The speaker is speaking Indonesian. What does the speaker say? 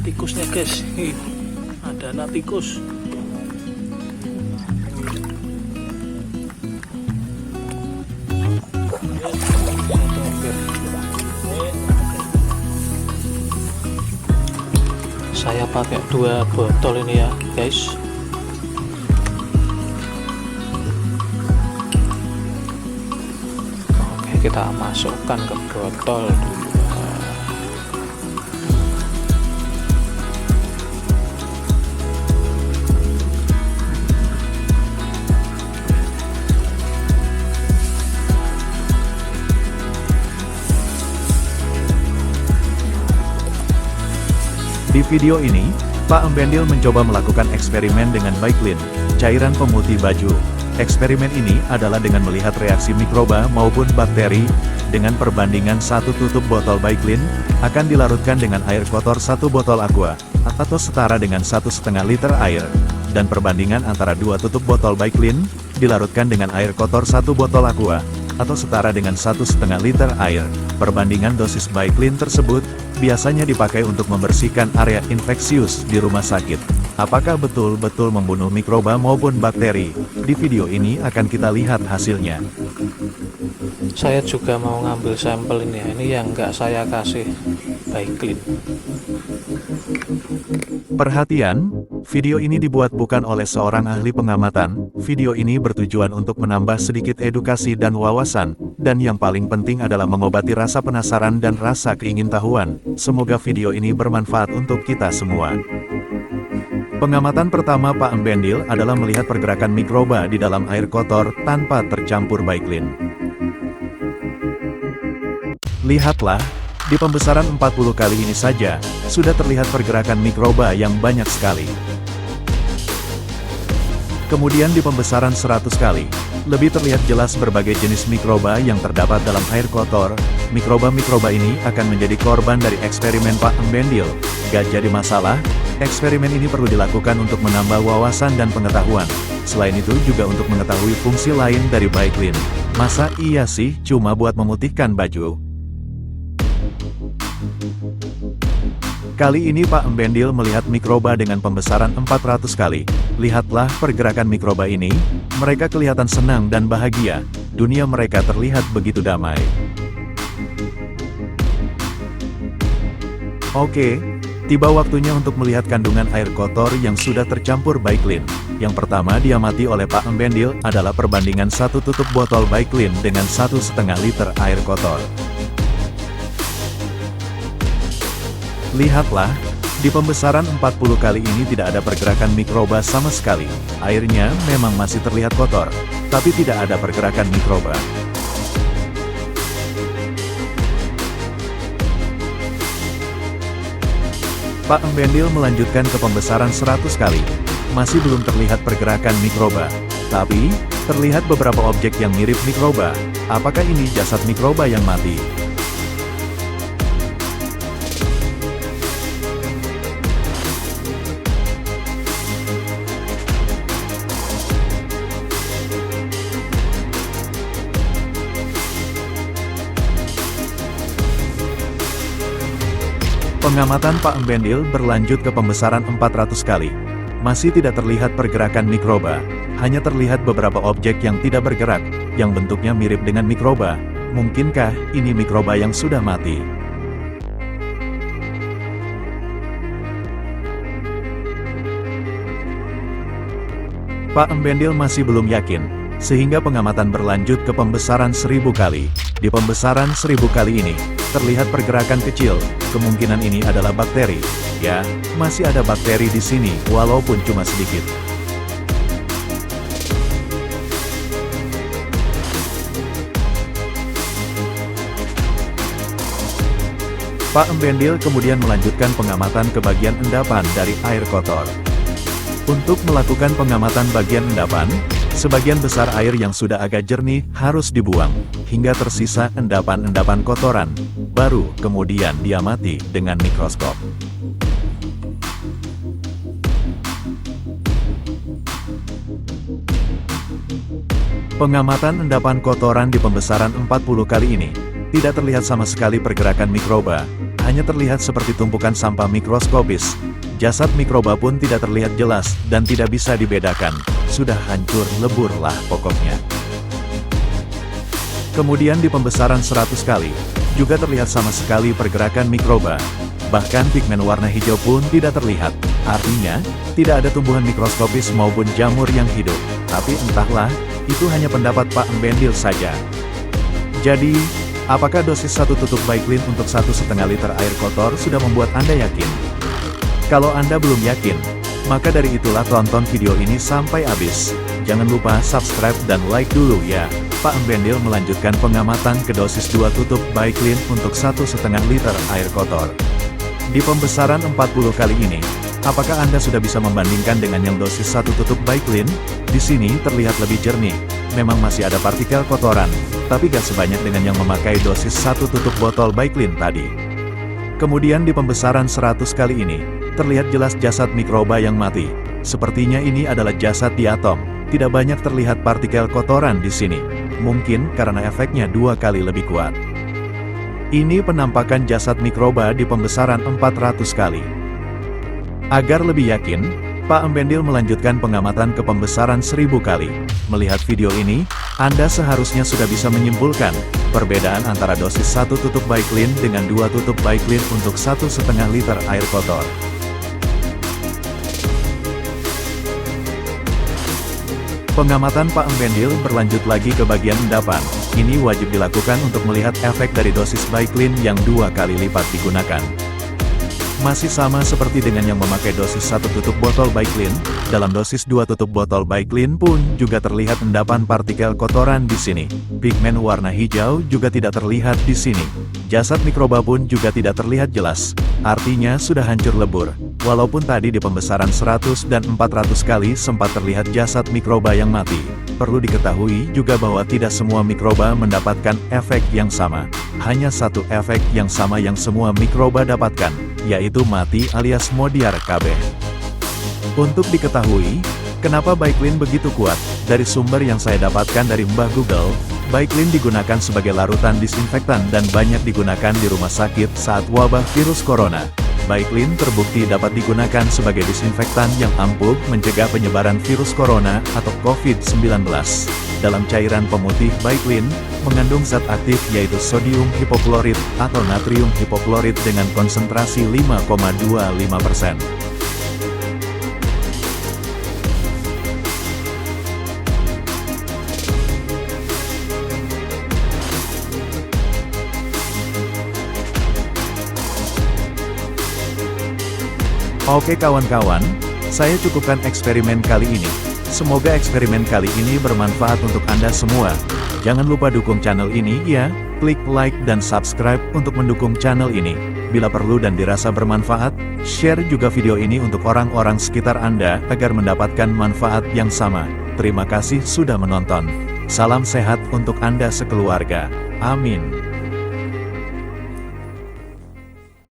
tikusnya guys. Ada anak tikus. Saya pakai 2 botol ini ya guys. Oke, kita masukkan ke botol dulu. Di video ini, Pak Embendil mencoba melakukan eksperimen dengan Baiklin, cairan pemutih baju. Eksperimen ini adalah dengan melihat reaksi mikroba maupun bakteri, dengan perbandingan 1 tutup botol Baiklin, akan dilarutkan dengan air kotor 1 botol aqua, atau setara dengan 1,5 liter air. Dan perbandingan antara 2 tutup botol Baiklin, dilarutkan dengan air kotor 1 botol aqua, atau setara dengan 1,5 liter air. Perbandingan dosis Baiklin tersebut, biasanya dipakai untuk membersihkan area infeksius di rumah sakit. Apakah betul-betul membunuh mikroba maupun bakteri? Di video ini akan kita lihat hasilnya. Saya juga mau ngambil sampel ini ya. Ini yang nggak saya kasih Baiklin. Perhatian, video ini dibuat bukan oleh seorang ahli pengamatan. Video ini bertujuan untuk menambah sedikit edukasi dan wawasan, dan yang paling penting adalah mengobati rasa penasaran dan rasa keingintahuan. Semoga video ini bermanfaat untuk kita semua. Pengamatan pertama Pak Embendil adalah melihat pergerakan mikroba di dalam air kotor tanpa tercampur Baiklin. Lihatlah, di pembesaran 40 kali ini saja, sudah terlihat pergerakan mikroba yang banyak sekali. Kemudian di pembesaran 100 kali, lebih terlihat jelas berbagai jenis mikroba yang terdapat dalam air kotor. Mikroba-mikroba ini akan menjadi korban dari eksperimen Pak Embendil. Gak jadi masalah, eksperimen ini perlu dilakukan untuk menambah wawasan dan pengetahuan. Selain itu juga untuk mengetahui fungsi lain dari Baiklin. Masa iya sih cuma buat memutihkan baju? Kali ini Pak Embendil melihat mikroba dengan pembesaran 400 kali. Lihatlah pergerakan mikroba ini, mereka kelihatan senang dan bahagia. Dunia mereka terlihat begitu damai. Oke, tiba waktunya untuk melihat kandungan air kotor yang sudah tercampur Baiklin. Yang pertama diamati oleh Pak Embendil adalah perbandingan 1 tutup botol Baiklin dengan 1,5 liter air kotor. Lihatlah, di pembesaran 40 kali ini tidak ada pergerakan mikroba sama sekali. Airnya memang masih terlihat kotor, tapi tidak ada pergerakan mikroba. Pak Embendil melanjutkan ke pembesaran 100 kali. Masih belum terlihat pergerakan mikroba. Tapi, terlihat beberapa objek yang mirip mikroba. Apakah ini jasad mikroba yang mati? Pengamatan Pak Embendil berlanjut ke pembesaran 400 kali. Masih tidak terlihat pergerakan mikroba, hanya terlihat beberapa objek yang tidak bergerak, yang bentuknya mirip dengan mikroba. Mungkinkah ini mikroba yang sudah mati? Pak Embendil masih belum yakin, sehingga pengamatan berlanjut ke pembesaran 1000 kali. Di pembesaran 1000 kali ini, terlihat pergerakan kecil, kemungkinan ini adalah bakteri. Ya, masih ada bakteri di sini, walaupun cuma sedikit. Pak Embendil kemudian melanjutkan pengamatan ke bagian endapan dari air kotor. Untuk melakukan pengamatan bagian endapan, sebagian besar air yang sudah agak jernih harus dibuang, hingga tersisa endapan-endapan kotoran. Baru kemudian diamati dengan mikroskop. Pengamatan endapan kotoran di pembesaran 40 kali ini, tidak terlihat sama sekali pergerakan mikroba, hanya terlihat seperti tumpukan sampah mikroskopis. Jasad mikroba pun tidak terlihat jelas, dan tidak bisa dibedakan. Sudah hancur lebur lah pokoknya. Kemudian di pembesaran 100 kali, juga terlihat sama sekali pergerakan mikroba. Bahkan pigmen warna hijau pun tidak terlihat. Artinya, tidak ada tumbuhan mikroskopis maupun jamur yang hidup. Tapi entahlah, itu hanya pendapat Pak Embendil saja. Jadi, apakah dosis 1 tutup Baiklin untuk 1,5 liter air kotor sudah membuat Anda yakin? Kalau Anda belum yakin, maka dari itulah tonton video ini sampai habis. Jangan lupa subscribe dan like dulu ya. Pak Embendil melanjutkan pengamatan ke dosis 2 tutup Baiklin untuk 1,5 liter air kotor. Di pembesaran 40 kali ini, apakah Anda sudah bisa membandingkan dengan yang dosis 1 tutup Baiklin? Di sini terlihat lebih jernih. Memang masih ada partikel kotoran, tapi gak sebanyak dengan yang memakai dosis 1 tutup botol Baiklin tadi. Kemudian di pembesaran 100 kali ini, terlihat jelas jasad mikroba yang mati. Sepertinya ini adalah jasad diatom. Tidak banyak terlihat partikel kotoran di sini. Mungkin karena efeknya 2 kali lebih kuat. Ini penampakan jasad mikroba di pembesaran 400 kali. Agar lebih yakin, Pak Embendil melanjutkan pengamatan ke pembesaran 1000 kali. Melihat video ini, Anda seharusnya sudah bisa menyimpulkan perbedaan antara dosis 1 tutup Baiklin dengan 2 tutup Baiklin untuk 1,5 liter air kotor. Pengamatan Pak Embendil berlanjut lagi ke bagian endapan. Ini wajib dilakukan untuk melihat efek dari dosis Baiklin yang 2 kali lipat digunakan. Masih sama seperti dengan yang memakai dosis 1 tutup botol Baiklin, dalam dosis 2 tutup botol Baiklin pun juga terlihat endapan partikel kotoran di sini. Pigmen warna hijau juga tidak terlihat di sini. Jasad mikroba pun juga tidak terlihat jelas. Artinya sudah hancur lebur. Walaupun tadi di pembesaran 100 dan 400 kali sempat terlihat jasad mikroba yang mati. Perlu diketahui juga bahwa tidak semua mikroba mendapatkan efek yang sama. Hanya satu efek yang sama yang semua mikroba dapatkan, yaitu mati alias modiar kabeh. Untuk diketahui, kenapa Baiklin begitu kuat? Dari sumber yang saya dapatkan dari Mbah Google, Baiklin digunakan sebagai larutan disinfektan dan banyak digunakan di rumah sakit saat wabah virus corona. Baiklin terbukti dapat digunakan sebagai disinfektan yang ampuh mencegah penyebaran virus corona atau COVID-19. Dalam cairan pemutih Baiklin, mengandung zat aktif yaitu sodium hipoklorit atau natrium hipoklorit dengan konsentrasi 5,25%. Oke kawan-kawan, saya cukupkan eksperimen kali ini. Semoga eksperimen kali ini bermanfaat untuk Anda semua. Jangan lupa dukung channel ini ya, klik like dan subscribe untuk mendukung channel ini. Bila perlu dan dirasa bermanfaat, share juga video ini untuk orang-orang sekitar Anda agar mendapatkan manfaat yang sama. Terima kasih sudah menonton. Salam sehat untuk Anda sekeluarga. Amin.